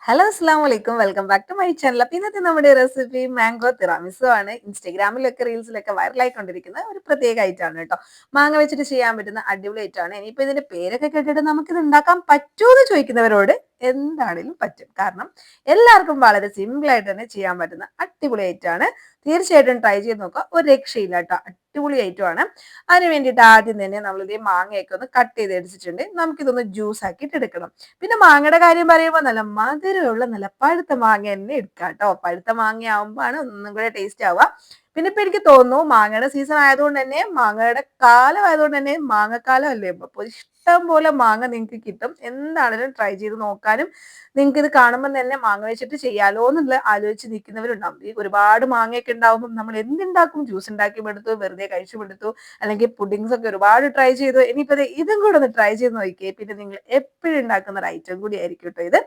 Hello അസ്സാം വലൈക്കും welcome back to my channel. അപ്പൊ ഇന്നത്തെ നമ്മുടെ റെസിപ്പി മാംഗോ തിറാമിസു ആണ്. ഇൻസ്റ്റഗ്രാമിലൊക്കെ റീൽസിലൊക്കെ വൈറലായിക്കൊണ്ടിരിക്കുന്ന ഒരു പ്രത്യേക ഐറ്റാണ് കേട്ടോ. മാങ്ങ വെച്ചിട്ട് ചെയ്യാൻ പറ്റുന്ന അടിപൊളി ഐറ്റാണ്. ഇനിയിപ്പോ ഇതിന്റെ പേരൊക്കെ കേട്ടിട്ട് നമുക്കിത് ഉണ്ടാക്കാൻ പറ്റുമോ എന്ന് ചോദിക്കുന്നവരോട് എന്താണേലും പറ്റും. കാരണം എല്ലാവർക്കും വളരെ സിമ്പിൾ ആയിട്ട് തന്നെ ചെയ്യാൻ പറ്റുന്ന അടിപൊളി ഐറ്റാണ്. തീർച്ചയായിട്ടും ട്രൈ ചെയ്ത് നോക്കുക. ഒരു രക്ഷയില്ല കേട്ടോ, അടിപൊളി ഐറ്റമാണ്. അതിന് വേണ്ടിയിട്ട് ആദ്യം തന്നെ നമ്മളിത് മാങ്ങയൊക്കെ ഒന്ന് കട്ട് ചെയ്ത് എടുത്തിട്ടുണ്ട്. നമുക്കിതൊന്ന് ജ്യൂസ് ആക്കിയിട്ട് എടുക്കണം. പിന്നെ മാങ്ങയുടെ കാര്യം പറയുമ്പോൾ നല്ല മധുരമുള്ള നല്ല പഴുത്ത മാങ്ങ തന്നെ എടുക്കുക കേട്ടോ. പഴുത്ത മാങ്ങ ആവുമ്പോഴാണ് ഒന്നും കൂടെ ടേസ്റ്റ് ആവുക. പിന്നെ ഇപ്പൊ എനിക്ക് തോന്നുന്നു മാങ്ങയുടെ സീസൺ ആയതുകൊണ്ട് തന്നെ, മാങ്ങയുടെ കാലം ആയതുകൊണ്ട് തന്നെ, മാങ്ങക്കാലം അല്ലേ അപ്പൊ ഇഷ്ടം പോലെ മാങ്ങ നിങ്ങൾക്ക് കിട്ടും. എന്താണെങ്കിലും ട്രൈ ചെയ്ത് നോക്കാനും, നിങ്ങൾക്ക് ഇത് കാണുമ്പോൾ തന്നെ മാങ്ങ വെച്ചിട്ട് ചെയ്യാലോ എന്നുള്ള ആലോചിച്ച് നിൽക്കുന്നവരുണ്ടാവും. ഈ ഒരുപാട് മാങ്ങയൊക്കെ ഉണ്ടാവുമ്പോൾ നമ്മൾ എന്തുണ്ടാക്കും? ജ്യൂസ് ഉണ്ടാക്കി എടുത്തു, വെറുതെ കഴിച്ചു എടുത്തു, അല്ലെങ്കിൽ പുഡിങ്സ് ഒക്കെ ഒരുപാട് ട്രൈ ചെയ്തു. ഇനിയിപ്പോ ഇതും കൂടെ ഒന്ന് ട്രൈ ചെയ്ത് നോക്കിയേ, പിന്നെ നിങ്ങൾ എപ്പോഴും ഉണ്ടാക്കുന്ന ഒരു ഐറ്റം കൂടി ആയിരിക്കും കേട്ടോ ഇത്.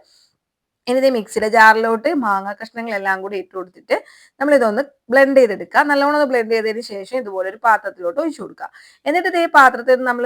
ഇനി ഇത് മിക്സിയുടെ ജാറിലോട്ട് മാങ്ങ കഷ്ണങ്ങളെല്ലാം കൂടി ഇട്ട് കൊടുത്തിട്ട് നമ്മളിതൊന്ന് ബ്ലെൻഡ് ചെയ്തെടുക്കുക. നല്ലോണം ഒന്ന് ബ്ലെൻഡ് ചെയ്തതിന് ശേഷം ഇതുപോലെ ഒരു പാത്രത്തിലോട്ട് ഒഴിച്ചു കൊടുക്കുക. എന്നിട്ട് ഇതേ പാത്രത്തിൽ നമ്മൾ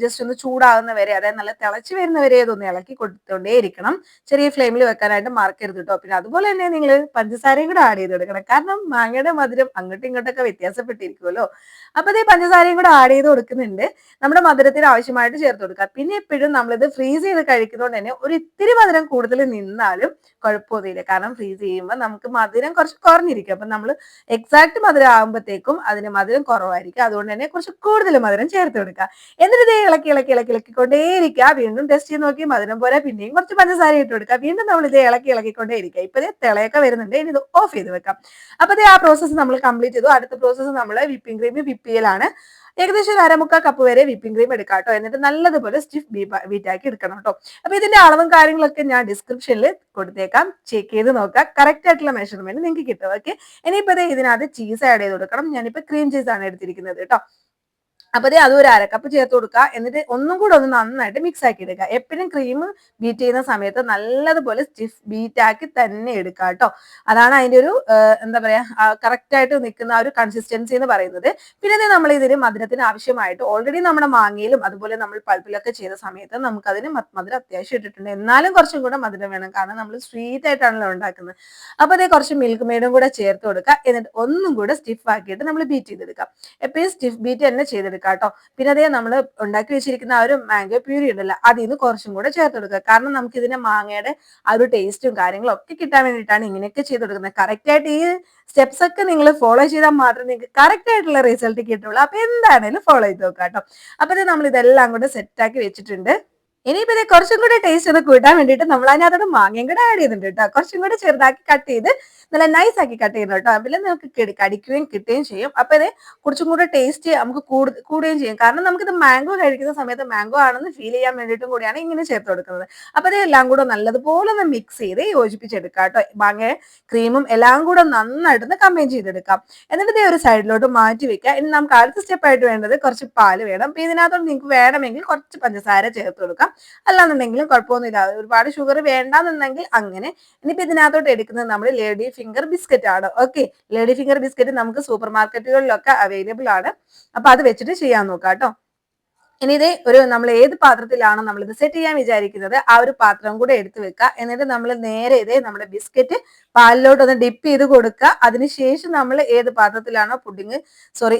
ജസ്റ്റ് ഒന്ന് ചൂടാകുന്ന വരെ, അതായത് നല്ല തിളച്ച് വരുന്ന വരെ ഇതൊന്ന് ഇളക്കി കൊടുത്തോണ്ടേ ഇരിക്കണം. ചെറിയ ഫ്ലെയിമിൽ വെക്കാനായിട്ട് മറക്കരുത് കേട്ടോ. പിന്നെ അതുപോലെ തന്നെ നിങ്ങൾ പഞ്ചസാരയും കൂടെ ആഡ് ചെയ്തെടുക്കണം. കാരണം മാങ്ങയുടെ മധുരം അങ്ങോട്ടും ഇങ്ങോട്ടൊക്കെ വ്യത്യാസപ്പെട്ടിരിക്കുമല്ലോ. അപ്പൊ ഇതേ പഞ്ചസാരയും കൂടെ ആഡ് ചെയ്ത് കൊടുക്കുന്നുണ്ട്. നമ്മുടെ മധുരത്തിന് ആവശ്യമായിട്ട് ചേർത്ത് കൊടുക്കുക. പിന്നെ എപ്പോഴും നമ്മളിത് ഫ്രീസ് ചെയ്ത് കഴിക്കുന്നതുകൊണ്ട് തന്നെ ഒരു ഇത്തിരി മധുരം കൂടുതൽ നിന്നാലും കുഴപ്പമൊന്നുമില്ല. കാരണം ഫ്രീസ് ചെയ്യുമ്പോൾ നമുക്ക് മധുരം കുറച്ച് കുറഞ്ഞിരിക്കും. അപ്പൊ നമ്മൾ എക്സാക്ട് മധുരം ആകുമ്പോഴത്തേക്കും അതിന് മധുരം കുറവായിരിക്കും. അതുകൊണ്ട് തന്നെ കുറച്ച് കൂടുതൽ മധുരം ചേർത്ത് കൊടുക്കുക. എന്നിട്ട് ഇതേ ഇളക്കി ഇളക്കി ഇളക്കി ഇളക്കിക്കൊണ്ടേയിരിക്കുക. വീണ്ടും ടെസ്റ്റ് ചെയ്ത് നോക്കി മധുരം പോലെ പിന്നെയും കുറച്ച് പഞ്ചസാര ഇട്ട് കൊടുക്കുക. വീണ്ടും നമ്മൾ ഇതേ ഇളക്കി ഇളക്കിക്കൊണ്ടേയിരിക്കുക. ഇപ്പൊ തിളയൊക്കെ വരുന്നുണ്ട്. ഇനി ഇത് ഓഫ് ചെയ്ത് വെക്കാം. അപ്പൊ ആ പ്രോസസ്സ് നമ്മൾ കംപ്ലീറ്റ് ചെയ്തു. അടുത്ത പ്രോസസ്സ് നമ്മൾ വിപ്പിംഗ് ക്രീം വിപ്പ് ചെയ്യലാണ്. ഏകദേശം ഒരു അരമുക്കാൽ കപ്പ് വരെ വിപ്പിംഗ് ക്രീം എടുക്കാം കേട്ടോ. എന്നിട്ട് നല്ലതുപോലെ സ്റ്റിഫ് ബീറ്റാക്കി എടുക്കണം കേട്ടോ. അപ്പൊ ഇതിന്റെ അളവും കാര്യങ്ങളൊക്കെ ഞാൻ ഡിസ്ക്രിപ്ഷനിൽ കൊടുത്തേക്കാം. ചെക്ക് ചെയ്ത് നോക്കാം. കറക്റ്റ് ആയിട്ടുള്ള മെഷർമെന്റ് നിങ്ങൾക്ക് കിട്ടും. ഓക്കെ, ഇനിയിപ്പോ ഇതിനകത്ത് ചീസ് ആഡ് ചെയ്ത് കൊടുക്കണം. ഞാനിപ്പോ ക്രീം ചീസ് ആണ് എടുത്തിരിക്കുന്നത് കേട്ടോ. അപ്പൊ അതും ഒരു അരക്കപ്പ് ചേർത്ത് കൊടുക്കുക. എന്നിട്ട് ഒന്നും കൂടെ ഒന്ന് നന്നായിട്ട് മിക്സ് ആക്കി എടുക്കുക. എപ്പോഴും ക്രീം ബീറ്റ് ചെയ്യുന്ന സമയത്ത് നല്ലതുപോലെ സ്റ്റിഫ് ബീറ്റ് ആക്കി തന്നെ എടുക്കുക കേട്ടോ. അതാണ് അതിന്റെ ഒരു എന്താ പറയാ, കറക്റ്റ് ആയിട്ട് നിൽക്കുന്ന ഒരു കൺസിസ്റ്റൻസി എന്ന് പറയുന്നത്. പിന്നെ നമ്മൾ ഇതിന് മധുരത്തിന് ആവശ്യമായിട്ട് ഓൾറെഡി നമ്മുടെ മാങ്ങയിലും അതുപോലെ നമ്മൾ പൾപ്പിലൊക്കെ ചെയ്ത സമയത്ത് നമുക്ക് അതിന് മധുരം അത്യാവശ്യം ഇട്ടിട്ടുണ്ട്. എന്നാലും കുറച്ചും കൂടെ മധുരം വേണം. കാരണം നമ്മൾ സ്വീറ്റ് ആയിട്ടാണല്ലോ ഉണ്ടാക്കുന്നത്. അപ്പൊ കുറച്ച് മിൽക്ക് മെയ്ഡും കൂടെ ചേർത്ത് കൊടുക്കുക. എന്നിട്ട് ഒന്നും കൂടെ സ്റ്റിഫ് ആക്കിയിട്ട് നമ്മൾ ബീറ്റ് ചെയ്തെടുക്കാം. എപ്പോഴും സ്റ്റിഫ് ബീറ്റ് തന്നെ ചെയ്തെടുക്കുക കേട്ടോ. പിന്നെ നമ്മൾ ഉണ്ടാക്കി വെച്ചിരിക്കുന്ന ആ ഒരു മാംഗോ പ്യൂരി ഉണ്ടല്ലോ, അതിൽ നിന്ന് കുറച്ചും കൂടെ ചേർത്ത് കൊടുക്കുക. കാരണം നമുക്ക് ഇതിന്റെ മാങ്ങയുടെ ആ ഒരു ടേസ്റ്റും കാര്യങ്ങളും ഒക്കെ കിട്ടാൻ വേണ്ടിയിട്ടാണ് ഇങ്ങനെയൊക്കെ ചെയ്ത് കൊടുക്കുന്നത്. കറക്റ്റ് ആയിട്ട് ഈ സ്റ്റെപ്സ് ഒക്കെ നിങ്ങൾ ഫോളോ ചെയ്താൽ മാത്രമേ നിങ്ങൾക്ക് കറക്റ്റ് ആയിട്ടുള്ള റിസൾട്ട് കിട്ടുള്ളൂ. അപ്പൊ എന്താണേലും ഫോളോ ചെയ്ത് നോക്കാം കേട്ടോ. അപ്പൊ നമ്മൾ ഇതെല്ലാം കൂടെ സെറ്റ് ആക്കി വെച്ചിട്ടുണ്ട്. ഇനിയിപ്പോ കുറച്ചും കൂടെ ടേസ്റ്റ് ഒന്ന് കൂട്ടാൻ വേണ്ടിയിട്ട് നമ്മൾ അതിനകത്തോട് മാങ്ങയും കൂടെ ആഡ് ചെയ്തിട്ടുണ്ട് കേട്ടോ. കുറച്ചും കൂടെ ചെറുതാക്കി കട്ട് ചെയ്ത് നല്ല നൈസ് ആക്കി കട്ട് ചെയ്യുന്നു കേട്ടോ. അതിൽ നമുക്ക് കടിക്കുകയും കിട്ടുകയും ചെയ്യും. അപ്പൊ കുറച്ചും കൂടെ ടേസ്റ്റ് നമുക്ക് കൂടുകയും ചെയ്യും. കാരണം നമുക്കിത് മാംഗോ കഴിക്കുന്ന സമയത്ത് മാംഗോ ആണെന്ന് ഫീൽ ചെയ്യാൻ വേണ്ടിയിട്ടും കൂടിയാണ് ഇങ്ങനെ ചേർത്ത് കൊടുക്കുന്നത്. അപ്പൊ എല്ലാം കൂടെ നല്ലതുപോലെ ഒന്ന് മിക്സ് ചെയ്ത് യോജിപ്പിച്ചെടുക്കാം കേട്ടോ. മാങ്ങ ക്രീമും എല്ലാം കൂടെ നന്നായിട്ടൊന്ന് കമ്പൈൻ ചെയ്തെടുക്കാം. എന്നിട്ട് ഒരു സൈഡിലോട്ട് മാറ്റി വെക്കുക. ഇനി നമുക്ക് അടുത്ത സ്റ്റെപ്പ് ആയിട്ട് വേണ്ടത് കുറച്ച് പാല് വേണം. അപ്പൊ ഇതിനകത്തോട് നിങ്ങൾക്ക് വേണമെങ്കിൽ കുറച്ച് പഞ്ചസാര ചേർത്ത് കൊടുക്കാം. അല്ലാന്നുണ്ടെങ്കിലും കുഴപ്പമൊന്നുമില്ല. ഒരുപാട് ഷുഗർ വേണ്ടാന്നുണ്ടെങ്കിൽ അങ്ങനെ. ഇനിയിപ്പോ ഇതിനകത്തോട്ട് എടുക്കുന്നത് നമ്മൾ ലേഡി ഫിംഗർ ബിസ്ക്കറ്റ് ആണ്. ഓക്കെ, ലേഡി ഫിംഗർ ബിസ്ക്കറ്റ് നമുക്ക് സൂപ്പർ മാർക്കറ്റുകളിലൊക്കെ അവൈലബിൾ ആണ്. അപ്പൊ അത് വെച്ചിട്ട് ചെയ്യാൻ നോക്കാം കേട്ടോ. ഇനി നമ്മൾ ഏത് പാത്രത്തിലാണോ നമ്മൾ ഇത് സെറ്റ് ചെയ്യാൻ വിചാരിക്കുന്നത് ആ ഒരു പാത്രം കൂടെ എടുത്തു വെക്കുക. എന്നിട്ട് നമ്മൾ നേരെ നമ്മുടെ ബിസ്ക്കറ്റ് പാലിലോട്ട് ഒന്ന് ഡിപ്പ് ചെയ്ത് കൊടുക്കുക. അതിനുശേഷം നമ്മൾ ഏത് പാത്രത്തിലാണോ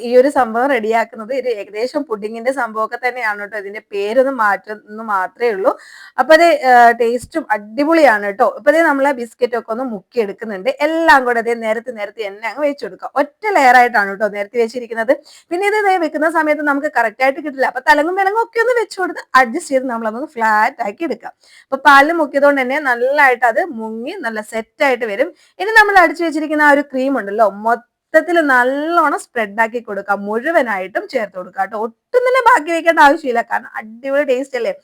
ഈ ഒരു സംഭവം റെഡിയാക്കുന്നത്, ഇത് ഏകദേശം പുഡിങ്ങിന്റെ സംഭവമൊക്കെ തന്നെയാണ് കേട്ടോ. ഇതിന്റെ പേരൊന്ന് മാറ്റുന്നു മാത്രമേ ഉള്ളൂ. അപ്പൊ ടേസ്റ്റും അടിപൊളിയാണ് കേട്ടോ. ഇപ്പൊ നമ്മൾ ബിസ്ക്കറ്റ് ഒക്കെ ഒന്ന് മുക്കി എടുക്കുന്നുണ്ട്. എല്ലാം കൂടെ നേരത്തെ എണ്ണ അങ്ങ് വെച്ച് കൊടുക്കുക. ഒറ്റ ലെയർ ആയിട്ടാണ് കേട്ടോ നേരത്തെ വെച്ചിരിക്കുന്നത്. പിന്നെ ഇത് വെക്കുന്ന സമയത്ത് നമുക്ക് കറക്റ്റ് ആയിട്ട് കിട്ടില്ല. അപ്പൊ തലങ്ങും ഒക്കെ ഒന്ന് വെച്ച് കൊടുത്ത് അഡ്ജസ്റ്റ് ചെയ്ത് നമ്മളതൊന്ന് ഫ്ലാറ്റ് ആക്കി എടുക്കാം. അപ്പൊ പാലിൽ മുക്കിയതുകൊണ്ട് തന്നെ നല്ലതായിട്ട് അത് മുങ്ങി നല്ല സെറ്റ് ആയിട്ട് വരും. ഇനി നമ്മൾ അടിച്ചു വെച്ചിരിക്കുന്ന ആ ഒരു ക്രീം ഉണ്ടല്ലോ, മൊത്തത്തിൽ നല്ലോണം സ്പ്രെഡ് ആക്കി കൊടുക്കാം. മുഴുവനായിട്ടും ചേർത്ത് കൊടുക്കാം കേട്ടോ. ഒട്ടും തന്നെ ബാക്കി വെക്കേണ്ട ആവശ്യമില്ല. കാരണം അടിപൊളി ടേസ്റ്റ് അല്ലേ.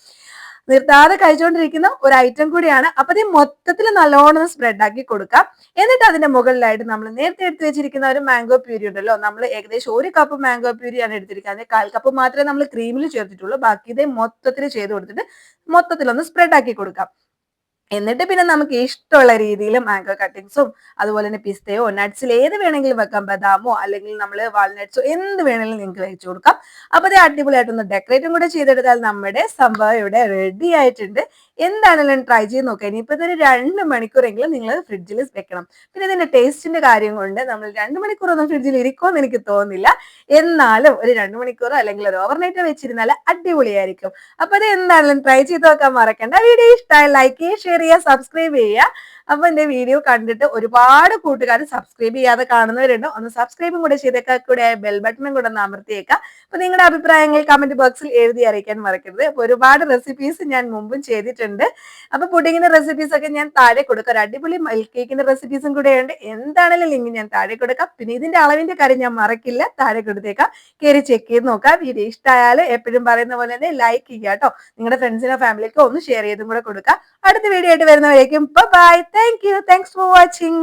നിർത്താതെ കഴിച്ചുകൊണ്ടിരിക്കുന്ന ഒരു ഐറ്റം കൂടിയാണ്. അപ്പൊ മൊത്തത്തിൽ നല്ലോണം സ്പ്രെഡ് ആക്കി കൊടുക്കാം. എന്നിട്ട് അതിന്റെ മുകളിലായിട്ട് നമ്മൾ നേരത്തെ എടുത്ത് വെച്ചിരിക്കുന്ന ഒരു മാംഗോ പ്യൂരി ഉണ്ടല്ലോ, നമ്മൾ ഏകദേശം 1 കപ്പ് മാംഗോ പ്യൂരിയാണ് എടുത്തിരിക്കുന്നത്. 1/4 കപ്പ് മാത്രമേ നമ്മൾ ക്രീമിൽ ചേർത്തിട്ടുള്ളൂ. ബാക്കി മൊത്തത്തിൽ ചെയ്ത് കൊടുത്തിട്ട് മൊത്തത്തിലൊന്ന് സ്പ്രെഡ് ആക്കി കൊടുക്കാം. എന്നിട്ട് പിന്നെ നമുക്ക് ഇഷ്ടമുള്ള രീതിയിൽ മാംഗോ കട്ടിങ്സും അതുപോലെ തന്നെ പിസ്തയോ നട്ട്സിൽ ഏത് വേണമെങ്കിലും വെക്കാം, ബദാമോ അല്ലെങ്കിൽ നമ്മൾ വാൾനട്ട്സോ എന്ത് വേണമെങ്കിലും നിങ്ങൾക്ക് വെച്ച് കൊടുക്കാം. അപ്പോൾ ഇത് അടിപൊളിയായിട്ടൊന്ന് ഡെക്കറേറ്റും കൂടെ ചെയ്തെടുത്താൽ നമ്മുടെ സംഭവം ഇവിടെ റെഡി ആയിട്ടുണ്ട്. എന്താണെങ്കിലും ട്രൈ ചെയ്ത് നോക്കാം. ഇനിയിപ്പോൾ ഇതൊരു 2 മണിക്കൂറെങ്കിലും നിങ്ങൾ ഫ്രിഡ്ജിൽ വെക്കണം. പിന്നെ ഇതിന്റെ ടേസ്റ്റിന്റെ കാര്യം കൊണ്ട് നമ്മൾ 2 മണിക്കൂറൊന്നും ഫ്രിഡ്ജിൽ ഇരിക്കുമെന്ന് എനിക്ക് തോന്നുന്നില്ല. എന്നാലും ഒരു 2 മണിക്കൂറോ അല്ലെങ്കിൽ ഒരു ഓവർനൈറ്റ് വെച്ചിരുന്നാൽ അടിപൊളിയായിരിക്കും. അപ്പോൾ അത് എന്താണെങ്കിലും ട്രൈ ചെയ്ത് നോക്കാൻ മറക്കണ്ട. വീഡിയോ ഇഷ്ടമായി ലൈക്ക് ചെയ്യുക, ഷെയർ ചെയ്യുക, സബ്സ്ക്രൈബ് ചെയ്യുക. അപ്പൊ എന്റെ വീഡിയോ കണ്ടിട്ട് ഒരുപാട് കൂട്ടുകാർ സബ്സ്ക്രൈബ് ചെയ്യാതെ കാണുന്നവരുണ്ട്. ഒന്ന് സബ്സ്ക്രൈബും കൂടെ ചെയ്തേക്കാ, കൂടെ ബെൽ ബട്ടണും കൂടെ ഒന്ന് അമർത്തിയേക്കാം. അപ്പൊ നിങ്ങളുടെ അഭിപ്രായങ്ങൾ കമന്റ് ബോക്സിൽ എഴുതി അറിയിക്കാൻ മറക്കരുത്. അപ്പൊ ഒരുപാട് റെസിപ്പീസ് ഞാൻ മുമ്പും ചെയ്തിട്ടുണ്ട്. അപ്പൊ പുഡിങ്ങിന്റെ റെസിപ്പീസ് ഒക്കെ ഞാൻ താഴെ കൊടുക്കാം. ഒരു അടിപൊളി മിൽക്ക് കേക്കിന്റെ റെസിപ്പീസും കൂടെ ഉണ്ട്. എന്താണെങ്കിലും ലിങ്ക് ഞാൻ താഴെ കൊടുക്കാം. പിന്നെ ഇതിന്റെ അളവിന്റെ കാര്യം ഞാൻ മറക്കില്ല, താഴെ കൊടുത്തേക്കാം. കയറി ചെക്ക് ചെയ്ത് നോക്കാം. വീഡിയോ ഇഷ്ടമായാലും എപ്പോഴും പറയുന്ന പോലെ തന്നെ ലൈക്ക് ചെയ്യുക കേട്ടോ. നിങ്ങളുടെ ഫ്രണ്ട്സിനോ ഫാമിലിക്കോ ഒന്ന് ഷെയർ ചെയ്തും കൂടെ കൊടുക്കുക. അടുത്ത വീഡിയോ ആയിട്ട് വരുന്നവരേക്കും bye. Thank you. Thanks for watching.